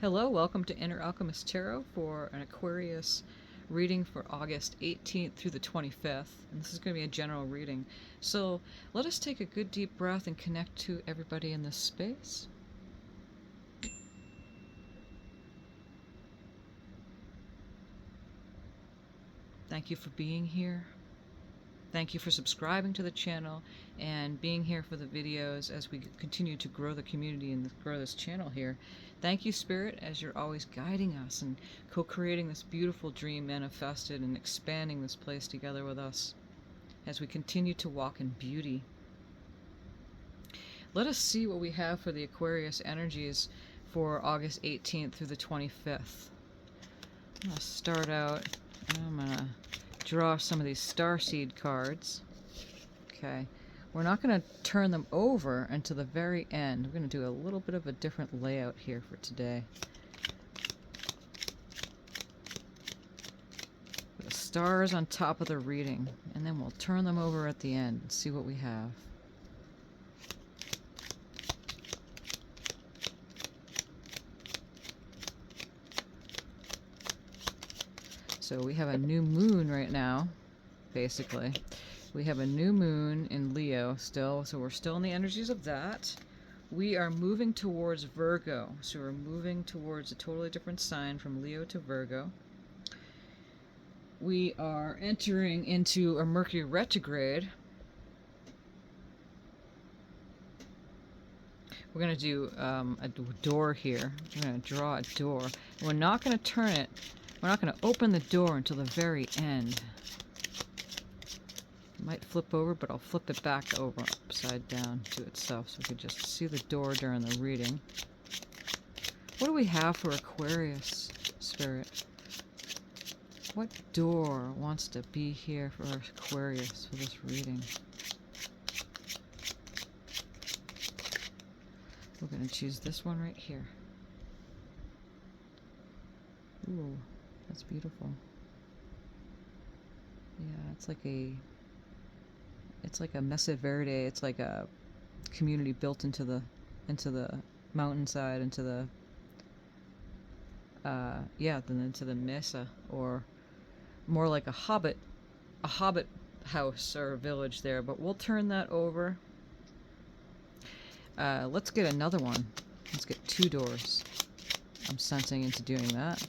Hello, welcome to Inner Alchemist Tarot for an Aquarius reading for August 18th through the 25th. And this is going to be a general reading. So let us take a good deep breath and connect to everybody in this space. Thank you for being here. Thank you for subscribing to the channel and being here for the videos as we continue to grow the community and grow this channel here. Thank you, Spirit, as you're always guiding us and co-creating this beautiful dream manifested and expanding this place together with us as we continue to walk in beauty. Let us see what we have for the Aquarius energies for August 18th through the 25th. I'm going to start out, I'm going to draw some of these starseed cards. Okay, we're not going to turn them over until the very end. We're going to do a little bit of a different layout here for today. Put the stars on top of the reading, and then we'll turn them over at the end and see what we have. So we have a new moon right now, basically. We have a new moon in Leo still, so we're still in the energies of that. We are moving towards Virgo, so we're moving towards a totally different sign from Leo to Virgo. We are entering into a Mercury retrograde. We're going to do a door here. We're going to draw a door. We're not going to turn it. We're not going to open the door until the very end. It might flip over, but I'll flip it back over upside down to itself so we can just see the door during the reading. What do we have for Aquarius, Spirit? What door wants to be here for Aquarius for this reading? We're going to choose this one right here. Ooh. That's beautiful. Yeah, it's like a Mesa Verde. It's like a community built into the mountainside, into the into the mesa, or more like a hobbit house or a village there. But we'll turn that over. Let's get another one. Let's get two doors. I'm sensing into doing that.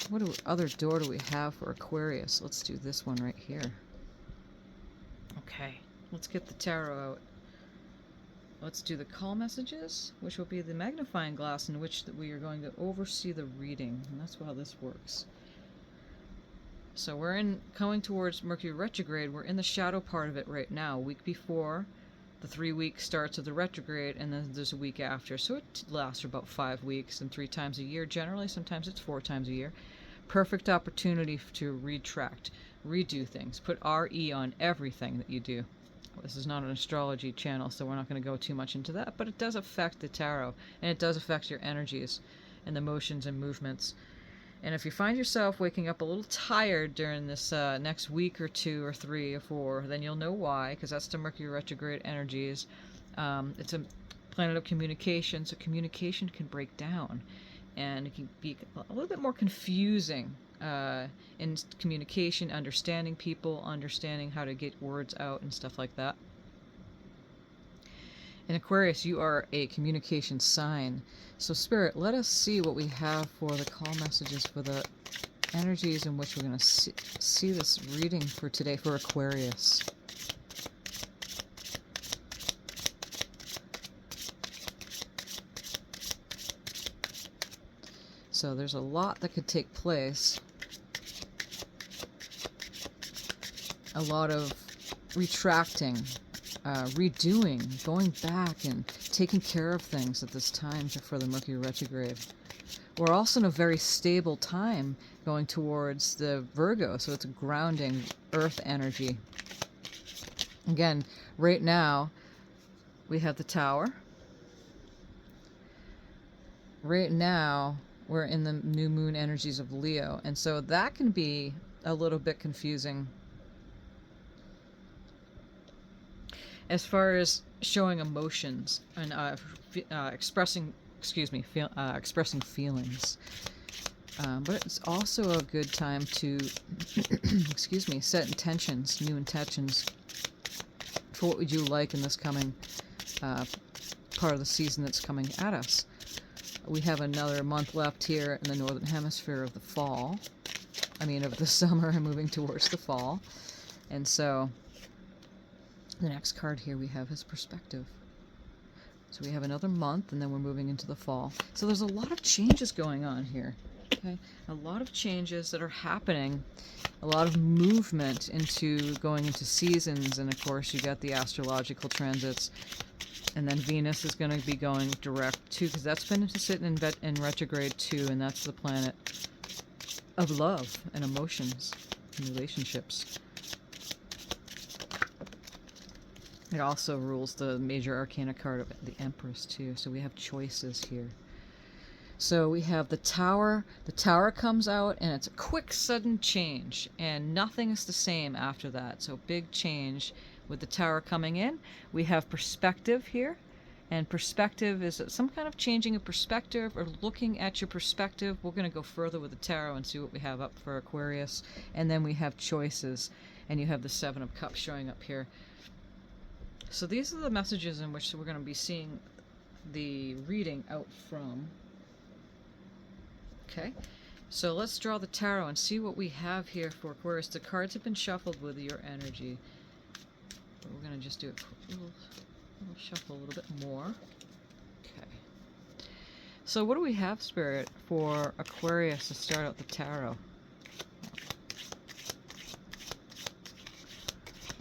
What other door do we have for Aquarius? Let's do this one right here. Okay, let's get the tarot out. Let's do the call messages, which will be the magnifying glass in which we are going to oversee the reading. And that's how this works. So we're going towards Mercury retrograde. We're in the shadow part of it right now, a week before the 3-week starts of the retrograde, and then there's a week after. So it lasts for about 5 weeks and 3 times a year. Generally, sometimes it's 4 times a year. Perfect opportunity to retract, redo things, put RE on everything that you do. This is not an astrology channel, so we're not going to go too much into that, but it does affect the tarot, and it does affect your energies and the motions and movements. And if you find yourself waking up a little tired during this next week or 2 or 3 or 4, then you'll know why, because that's the Mercury retrograde energies. It's a planet of communication, so communication can break down. And it can be a little bit more confusing in communication, understanding people, understanding how to get words out and stuff like that. In Aquarius, you are a communication sign. So Spirit, let us see what we have for the call messages for the energies in which we're going to see this reading for today for Aquarius. So there's a lot that could take place. A lot of retracting, redoing, going back and taking care of things at this time for the Mercury retrograde. We're also in a very stable time going towards the Virgo, so it's a grounding earth energy. Again, right now we have the Tower. Right now we're in the new moon energies of Leo, and so that can be a little bit confusing. as far as showing emotions and expressing, expressing feelings. But it's also a good time to, set intentions, new intentions for what would you like in this coming part of the season that's coming at us. We have another month left here in the northern hemisphere of the fall. Of the summer and moving towards the fall. And so the next card here we have is perspective. So we have another month and then we're moving into the fall. So there's a lot of changes going on here. Okay, a lot of changes that are happening, a lot of movement into going into seasons, and of course you got the astrological transits, and then Venus is going to be going direct too, because that's been sitting in retrograde too, and that's the planet of love and emotions and relationships. It also rules the major arcana card of the Empress too, so we have choices here. So we have the Tower. The Tower comes out, and it's a quick, sudden change, and nothing is the same after that. So big change with the Tower coming in. We have perspective here, and perspective is some kind of changing of perspective or looking at your perspective. We're going to go further with the Tarot and see what we have up for Aquarius. And then we have choices, and you have the Seven of Cups showing up here. So these are the messages in which we're going to be seeing the reading out from. Okay, so let's draw the tarot and see what we have here for Aquarius. The cards have been shuffled with your energy. But we're going to just do a little shuffle a little bit more. Okay. So what do we have, Spirit, for Aquarius to start out the tarot?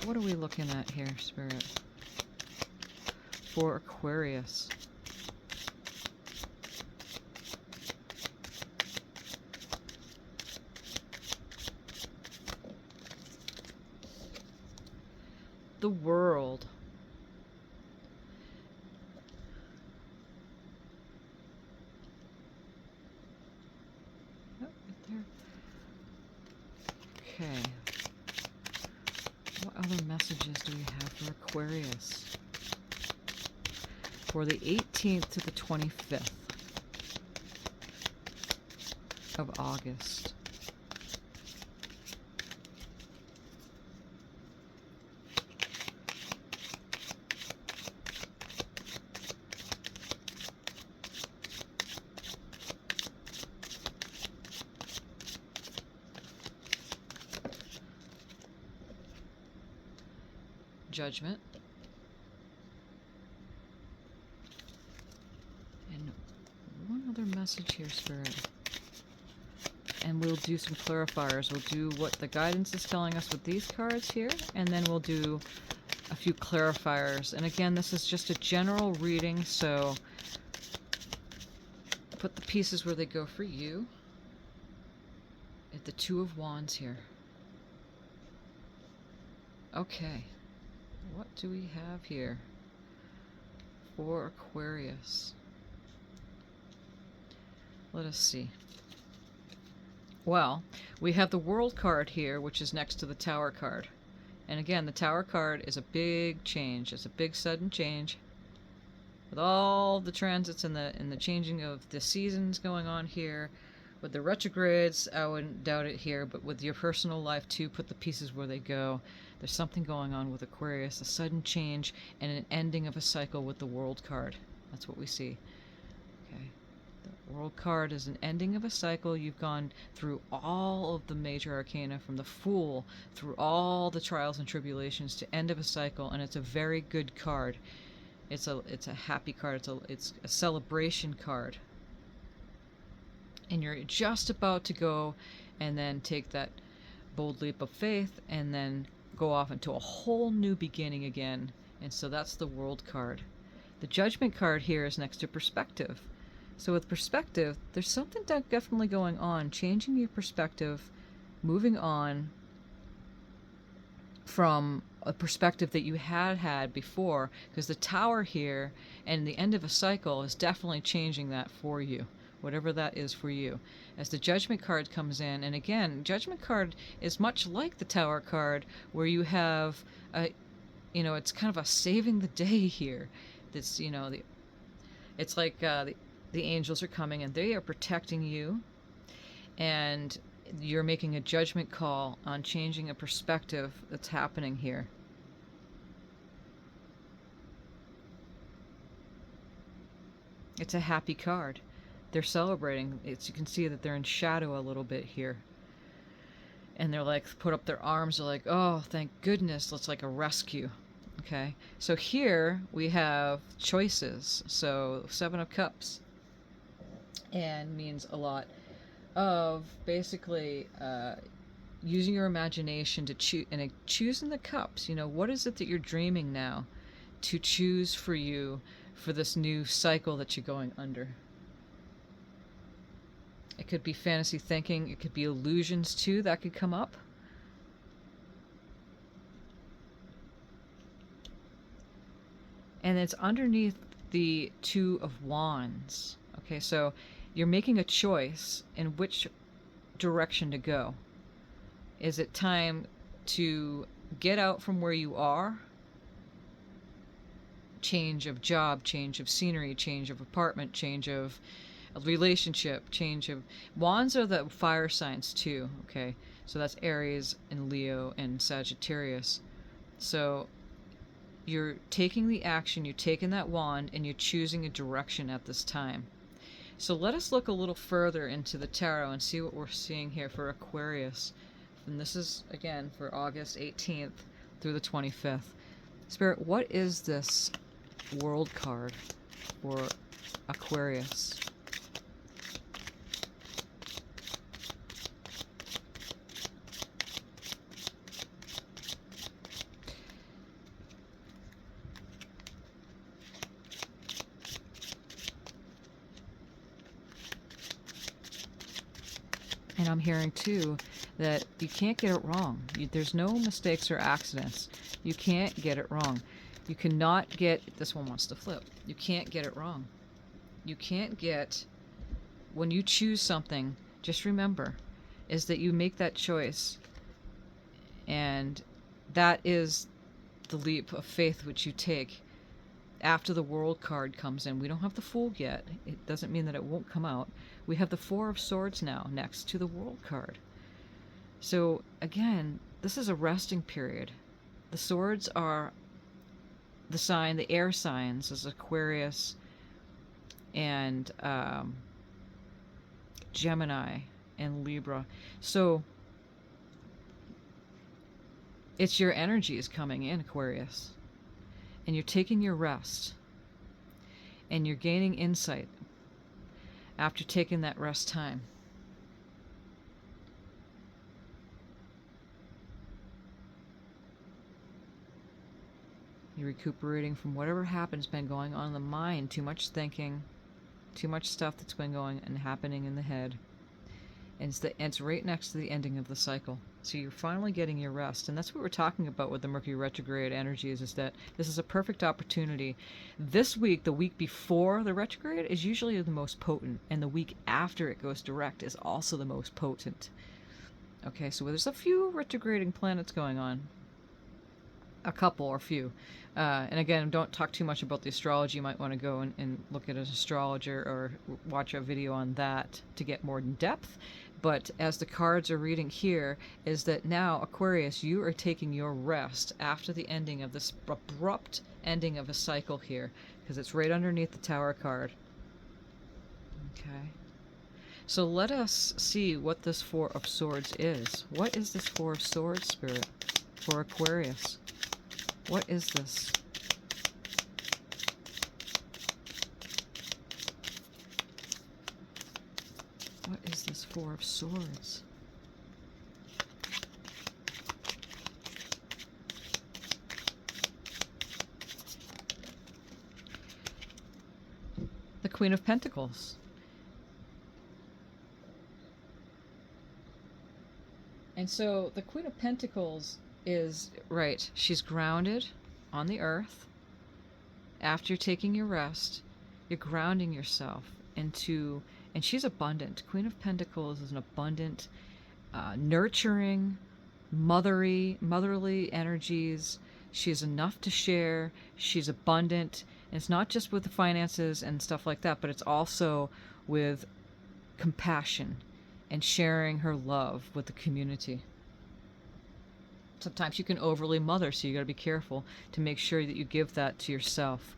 What are we looking at here, Spirit, for Aquarius? The World. Oh, right there. Okay. What other messages do we have for Aquarius? For the 18th to the 25th of August. Judgment. And one other message here, Spirit. And we'll do some clarifiers. We'll do what the guidance is telling us with these cards here, and then we'll do a few clarifiers. And again, this is just a general reading, so put the pieces where they go for you. At the Two of Wands here. Okay. What do we have here for Aquarius? Let us see. Well, we have the World card here, which is next to the Tower card. And again, the Tower card is a big change. It's a big sudden change. With all the transits and the changing of the seasons going on here. With the retrogrades, I wouldn't doubt it here, but with your personal life too, put the pieces where they go. There's something going on with Aquarius, a sudden change and an ending of a cycle with the World card. That's what we see. Okay. The World card is an ending of a cycle. You've gone through all of the major arcana, from the Fool through all the trials and tribulations to end of a cycle, and it's a very good card. It's a happy card. It's a celebration card. And you're just about to go and then take that bold leap of faith and then go off into a whole new beginning again. And so that's the World card. The Judgment card here is next to Perspective. So with Perspective, there's something definitely going on, changing your perspective, moving on from a perspective that you had before, because the Tower here and the end of a cycle is definitely changing that for you. Whatever that is for you. As the Judgment card comes in, and again, Judgment card is much like the Tower card, where you have you know, it's kind of a saving the day here. This, you know, it's like the angels are coming and they are protecting you, and you're making a judgment call on changing a perspective that's happening here. It's a happy card. They're celebrating. You can see that they're in shadow a little bit here. And they're like, put up their arms. They're like, oh, thank goodness. It's like a rescue. Okay. So here we have choices. So 7 of Cups. And means a lot of basically using your imagination to choose, and choosing the cups. You know, what is it that you're dreaming now to choose for you for this new cycle that you're going under? It could be fantasy thinking. It could be illusions too that could come up. And it's underneath the 2 of Wands. Okay, so you're making a choice in which direction to go. Is it time to get out from where you are? Change of job, change of scenery, change of apartment, change of a relationship, change of... Wands are the fire signs too, okay? So that's Aries and Leo and Sagittarius. So you're taking the action, you're taking that wand, and you're choosing a direction at this time. So let us look a little further into the tarot and see what we're seeing here for Aquarius. And this is, again, for August 18th through the 25th. Spirit, what is this world card for Aquarius? And I'm hearing too that you can't get it wrong. There's no mistakes or accidents. You can't get it wrong. You cannot get... This one wants to flip. You can't get it wrong. You can't get... When you choose something, just remember, is that you make that choice. And that is the leap of faith which you take after the World card comes in. We don't have the Fool yet. It doesn't mean that it won't come out. We have the 4 of Swords now next to the World card. So again, this is a resting period. The Swords are the sign, the air signs is Aquarius and Gemini and Libra. So it's your energy is coming in, Aquarius. And you're taking your rest. And you're gaining insight after taking that rest time. You're recuperating from whatever happen's been going on in the mind. Too much thinking, too much stuff that's been going and happening in the head. And it's right next to the ending of the cycle. So you're finally getting your rest. And that's what we're talking about with the Mercury retrograde energies, is that this is a perfect opportunity. This week, the week before the retrograde, is usually the most potent. And the week after it goes direct is also the most potent. Okay, so there's a few retrograding planets going on. A couple or few. And again, don't talk too much about the astrology. You might want to go and look at an astrologer or watch a video on that to get more in depth. But as the cards are reading here, is that now, Aquarius, you are taking your rest after the ending of this abrupt ending of a cycle here, because it's right underneath the Tower card. Okay. So let us see what this 4 of Swords is. What is this 4 of Swords, Spirit, for Aquarius? What is this? What is this 4 of Swords? The Queen of Pentacles. And so the Queen of Pentacles is, right, she's grounded on the earth. After you're taking your rest, you're grounding yourself into... And she's abundant. Queen of Pentacles is an abundant, nurturing, motherly energies. She has enough to share. She's abundant. And it's not just with the finances and stuff like that, but it's also with compassion and sharing her love with the community. Sometimes you can overly mother, so you got to be careful to make sure that you give that to yourself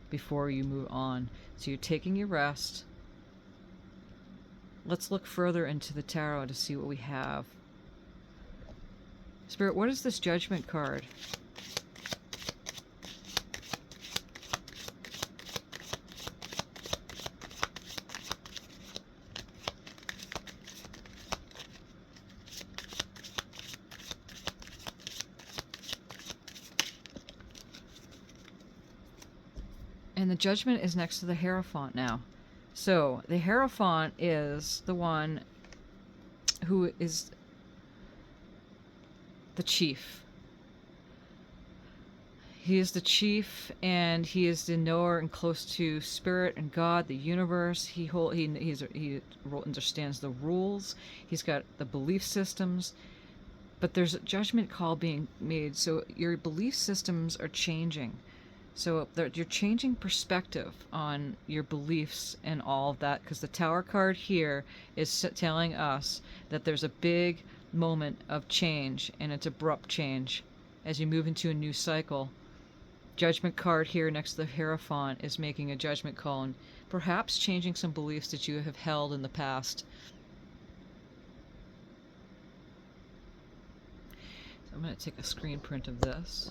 before you move on. So you're taking your rest. Let's look further into the tarot to see what we have. Spirit, what is this Judgment card? And the Judgment is next to the Hierophant now. So the Hierophant is the one who is the chief. He is the chief, and he is the knower and close to Spirit and God, the universe. He understands the rules. He's got the belief systems. But there's a judgment call being made, so your belief systems are changing. So you're changing perspective on your beliefs and all of that, because the Tower card here is telling us that there's a big moment of change, and it's abrupt change as you move into a new cycle. Judgment card here next to the Hierophant is making a judgment call and perhaps changing some beliefs that you have held in the past. So I'm going to take a screen print of this.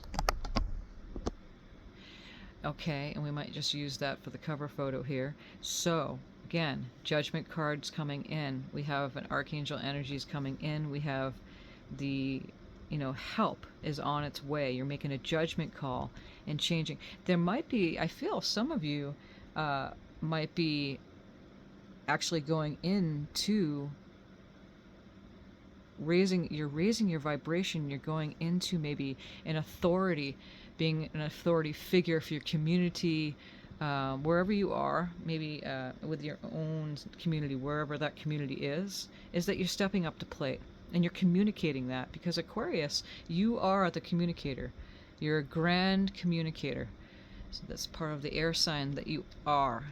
Okay, and we might just use that for the cover photo here. So, again, judgment cards coming in. We have an archangel energies coming in. We have the, help is on its way. You're making a judgment call and changing. There might be, I feel some of you might be actually going into raising your vibration. You're going into maybe an authority, being an authority figure for your community, wherever you are, maybe with your own community, wherever that community is that you're stepping up to plate and you're communicating that, because Aquarius, you are the communicator. You're a grand communicator. So that's part of the air sign that you are.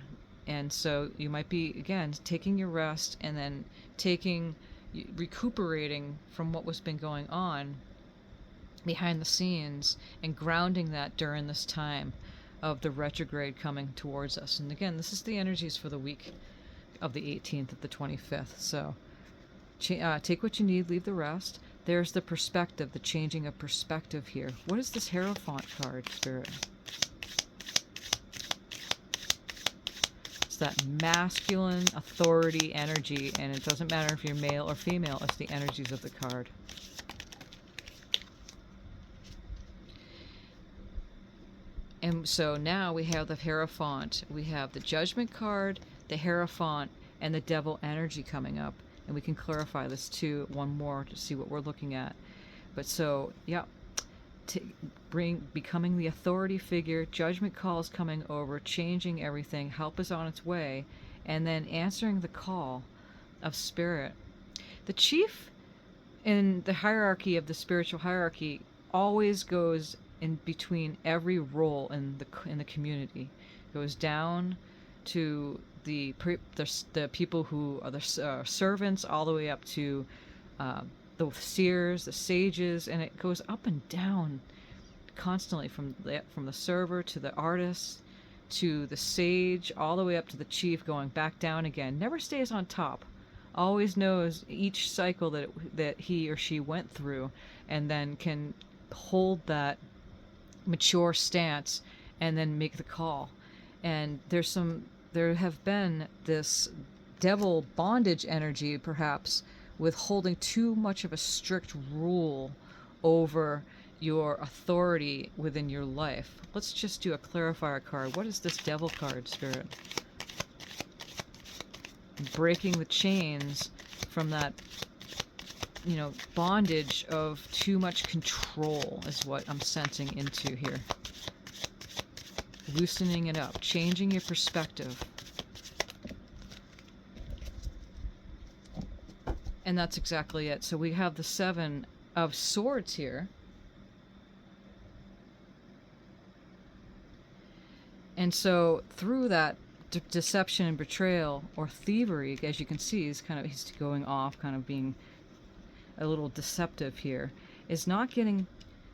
And so you might be, again, taking your rest and then recuperating from what was been going on behind the scenes and grounding that during this time of the retrograde coming towards us. And again, this is the energies for the week of the 18th to the 25th. So take what you need, leave the rest. There's the perspective, the changing of perspective here. What is this Hierophant card, Spirit? It's that masculine authority energy, and it doesn't matter if you're male or female, it's the energies of the card. And so now we have the Hierophant, we have the Judgment card, the Hierophant, and the Devil energy coming up. And we can clarify this too, one more, to see what we're looking at. But so, yeah, becoming the authority figure, judgment calls coming over, changing everything, help is on its way, and then answering the call of Spirit. The chief in the hierarchy of the spiritual hierarchy always goes in between every role in the community. Goes down to the people who are the servants, all the way up to the seers, the sages, and it goes up and down constantly from the server to the artist to the sage, all the way up to the chief, going back down again. Never stays on top. Always knows each cycle that he or she went through, and then can hold that mature stance and then make the call. And there have been this devil bondage energy, perhaps, with holding too much of a strict rule over your authority within your life. Let's just do a clarifier card. What is this Devil card, Spirit? Breaking the chains from that, bondage of too much control is what I'm sensing into here. Loosening it up, changing your perspective. And that's exactly it. So we have the Seven of Swords here. And so through that deception and betrayal or thievery, as you can see, he's going off, kind of being a little deceptive here, is not getting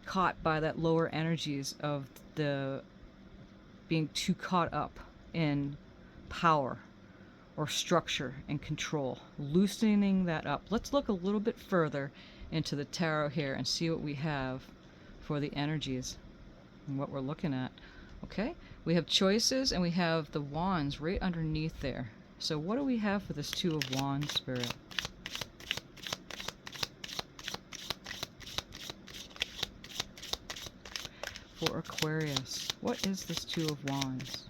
caught by that lower energies of the being too caught up in power or structure and control, loosening that up. Let's look a little bit further into the tarot here and see what we have for the energies and what we're looking at. Okay, we have choices and we have the wands right underneath there. So what do we have for this Two of Wands, Spirit? For Aquarius, what is this Two of Wands?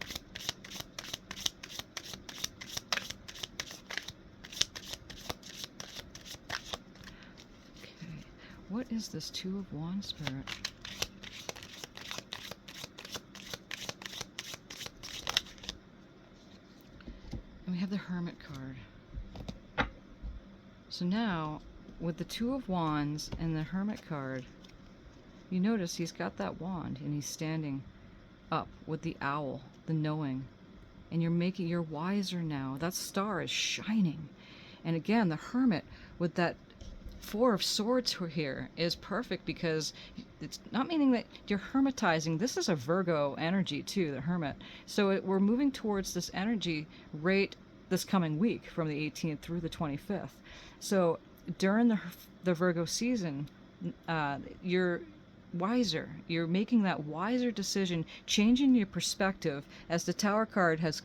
Okay, what is this Two of Wands, Spirit? And we have the Hermit card. So now, with the Two of Wands and the Hermit card, you notice he's got that wand and he's standing up with the owl, the knowing. And you're wiser now. That star is shining. And again, the Hermit with that Four of Swords here is perfect, because it's not meaning that you're hermitizing. This is a Virgo energy too, the Hermit. So we're moving towards this energy right this coming week from the 18th through the 25th. So during the Virgo season, you're wiser. You're making that wiser decision, changing your perspective, as the Tower card has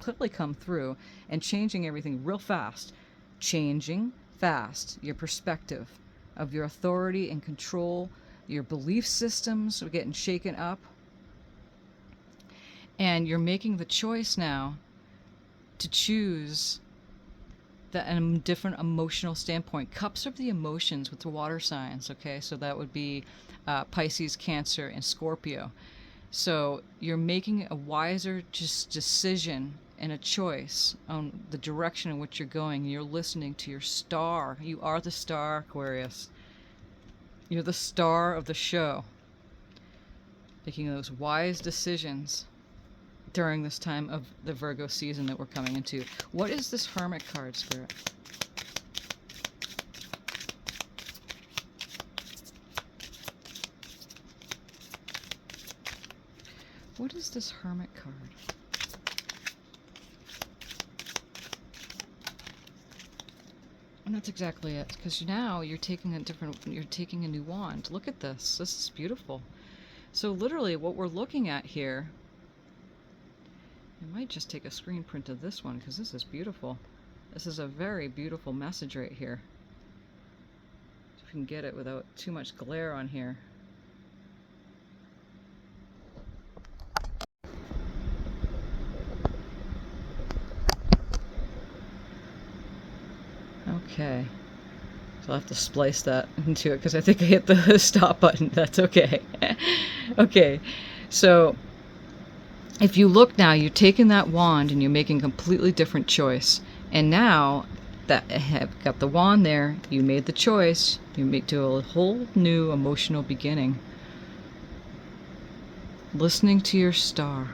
clearly come through, and changing everything real fast. Changing fast your perspective of your authority and control. Your belief systems are getting shaken up, and you're making the choice now to choose a different emotional standpoint. Cups are the emotions with the water signs, okay? So that would be Pisces, Cancer, and Scorpio. So you're making a wiser decision and a choice on the direction in which you're going. You're listening to your star. You are the star, Aquarius. You're the star of the show. Making those wise decisions during this time of the Virgo season that we're coming into. What is this Hermit card, Spirit? What is this Hermit card? And that's exactly it, because now you're taking a new wand. Look at this. This is beautiful. So literally what we're looking at here, I might just take a screen print of this one because this is beautiful. This is a very beautiful message right here. If we can get it without too much glare on here. Okay. So I'll have to splice that into it because I think I hit the stop button. That's okay. Okay. So if you look now, you're taking that wand and you're making a completely different choice. And now that I have got the wand there, you made the choice, you do a whole new emotional beginning. Listening to your star.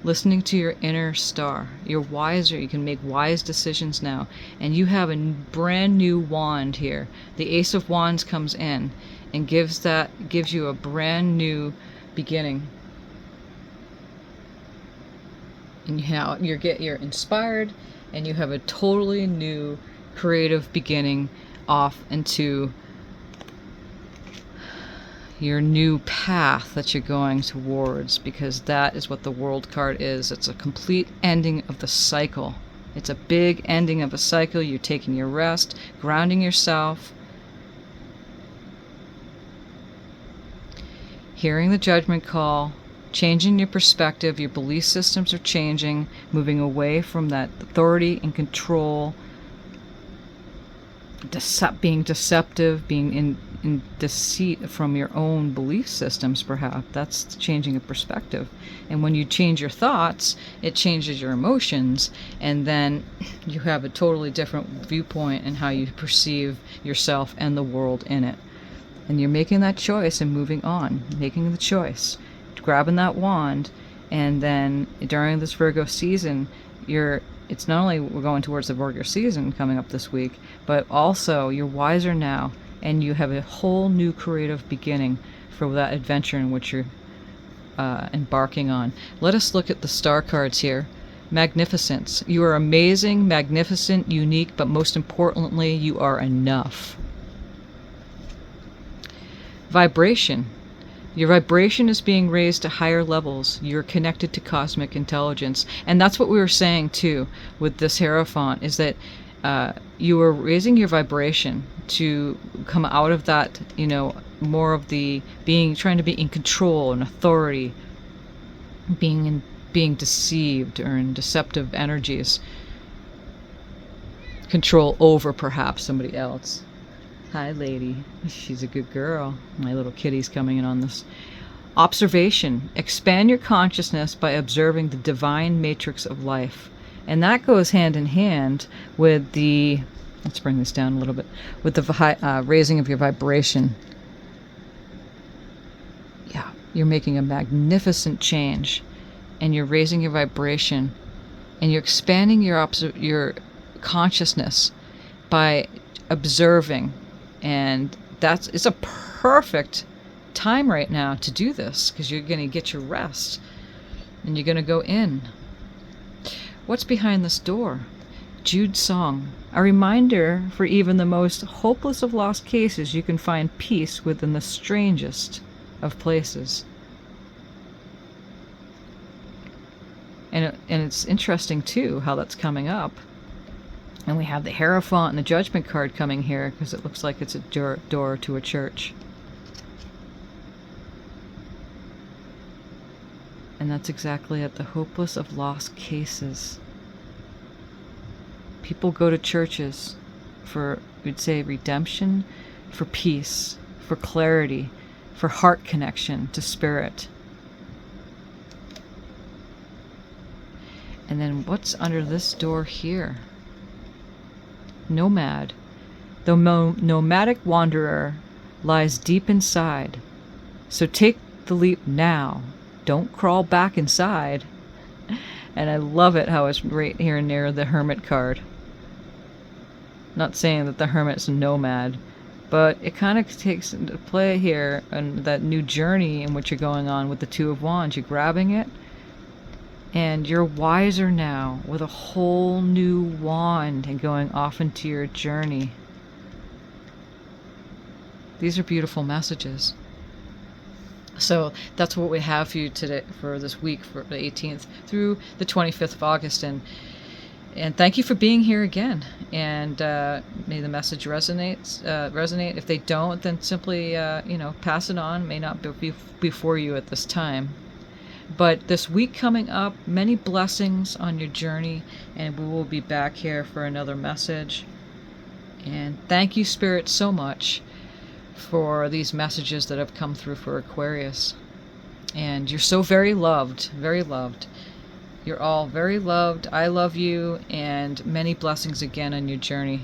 Listening to your inner star. You're wiser. You can make wise decisions now. And you have a brand new wand here. The Ace of Wands comes in and gives you a brand new beginning. And you're inspired, and you have a totally new creative beginning off into your new path that you're going towards, because that is what the World card is. It's a complete ending of the cycle. It's a big ending of a cycle. You're taking your rest, grounding yourself, hearing the judgment call, changing your perspective. Your belief systems are changing, moving away from that authority and control, being deceptive, being in deceit from your own belief systems, perhaps. That's changing a perspective. And when you change your thoughts, it changes your emotions, and then you have a totally different viewpoint in how you perceive yourself and the world in it. And you're making that choice and moving on, making the choice, grabbing that wand And then during this Virgo season, it's not only we're going towards the Virgo season coming up this week, but also you're wiser now, and you have a whole new creative beginning for that adventure in which you're embarking on. Let us look at the star cards here. Magnificence. You are amazing, magnificent, unique, but most importantly, you are enough. Vibration. Your vibration is being raised to higher levels. You're connected to cosmic intelligence. And that's what we were saying too with this Hierophant, is that you are raising your vibration to come out of that, more of the trying to be in control and authority, being deceived or in deceptive energies. Control over perhaps somebody else. Hi, lady. She's a good girl. My little kitty's coming in on this. Observation. Expand your consciousness by observing the divine matrix of life. And that goes hand in hand with let's bring this down a little bit, with the raising of your vibration. Yeah, you're making a magnificent change, and you're raising your vibration, and you're expanding your consciousness by observing. And it's a perfect time right now to do this, because you're going to get your rest and you're going to go in. What's behind this door? Jude's song. A reminder for even the most hopeless of lost cases, you can find peace within the strangest of places. And it's interesting too how that's coming up. And we have the Hierophant and the Judgment card coming here, because it looks like it's a door to a church. And that's exactly it, the hopeless of lost cases. People go to churches for, we'd say, redemption, for peace, for clarity, for heart connection to spirit. And then what's under this door here? Nomad. The nomadic wanderer lies deep inside. So take the leap now. Don't crawl back inside. And I love it how it's right here near the Hermit card. Not saying that the Hermit's a nomad, but it kind of takes into play here and that new journey in which you're going on with the Two of Wands. You're grabbing it, and you're wiser now with a whole new wand and going off into your journey. These are beautiful messages. So that's what we have for you today, for this week, for the 18th through the 25th of August. And thank you for being here again. And may the message resonate. If they don't, then simply, pass it on. May not be for you at this time. But this week coming up, many blessings on your journey, and we will be back here for another message. And thank you, Spirit, so much for these messages that have come through for Aquarius. And you're so very loved, very loved. You're all very loved. I love you, and many blessings again on your journey.